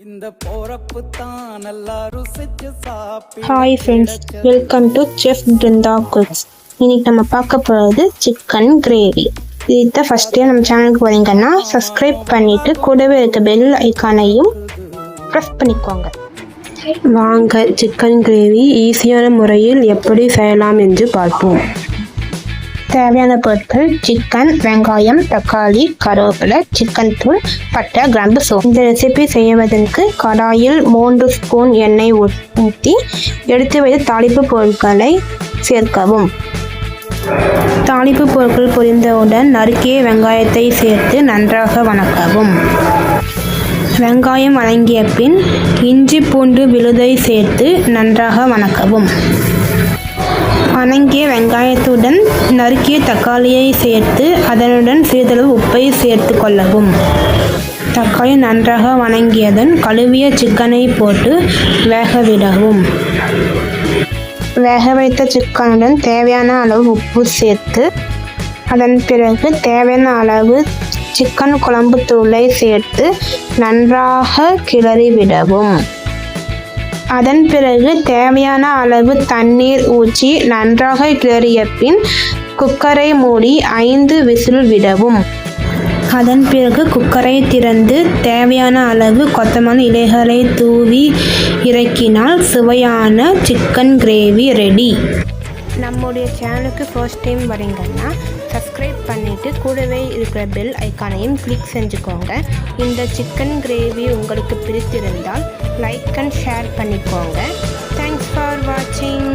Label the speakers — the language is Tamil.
Speaker 1: இந்த போறப்பு தான் நல்லா ருசிச்சு சாப்பிடு.
Speaker 2: Hi friends, welcome to chef Brinda cooks. இன்னைக்கு நம்ம பார்க்க போகிறது சிக்கன் கிரேவி. இதை ஃபஸ்ட் டைம் நம்ம சேனலுக்கு வரீங்கன்னா சப்ஸ்கிரைப் பண்ணிவிட்டு கூடவே இருக்க பெல் ஐக்கானையும் ப்ரெஸ் பண்ணிக்கோங்க.
Speaker 3: வாங்க சிக்கன் கிரேவி ஈஸியான முறையில் எப்படி செய்யலாம் என்று பார்ப்போம்.
Speaker 2: தேவையான பொருட்கள்: சிக்கன், வெங்காயம், தக்காளி, கருவேப்பிலை, சிக்கன் தூள், பட்டை, கிராம்பு, சோம்பு. இந்த ரெசிபி செய்வதற்கு கடாயில் 3 ஸ்பூன் எண்ணெய் ஊற்றி எடுத்து வைத்த தாளிப்பு பொருட்களை சேர்க்கவும். தாளிப்பு பொருட்கள் பொரிந்தவுடன் நறுக்கிய வெங்காயத்தை சேர்த்து நன்றாக வணக்கவும். வெங்காயம் வதங்கிய பின் இஞ்சி பூண்டு விழுதை சேர்த்து நன்றாக வணக்கவும். வணங்கிய வெங்காயத்துடன் நறுக்கிய தக்காளியை சேர்த்து அதனுடன் சிறிதளவு உப்பை சேர்த்து கொள்ளவும். தக்காளி நன்றாக வணங்கியதும் கழுவிய சிக்கனை போட்டு வேகவிடவும். வேக வைத்த சிக்கனுடன் தேவையான அளவு உப்பு சேர்த்து அதன் பிறகு தேவையான அளவு சிக்கன் குழம்பு தூளை சேர்த்து நன்றாக கிளறிவிடவும். அதன் பிறகு தேவையான அளவு தண்ணீர் ஊற்றி நன்றாக கிளறிய பின் குக்கரை மூடி 5 விசில் விடவும். அதன் பிறகு குக்கரை திறந்து தேவையான அளவு கொத்தமல்லி இலைகளை தூவி இறக்கினால் சுவையான சிக்கன் கிரேவி ரெடி. நம்முடைய சேனலுக்கு ஃபர்ஸ்ட் டைம் வரீங்கன்னா சப்ஸ்கிரைப் பண்ணிவிட்டு கூடவே இருக்கிற பெல் ஐக்கானையும் கிளிக் செஞ்சுக்கோங்க. இந்த சிக்கன் கிரேவி உங்களுக்கு பிடித்திருந்தால் லைக் அண்ட் ஷேர் பண்ணிக்கோங்க. தேங்க்ஸ் ஃபார் வாட்சிங்.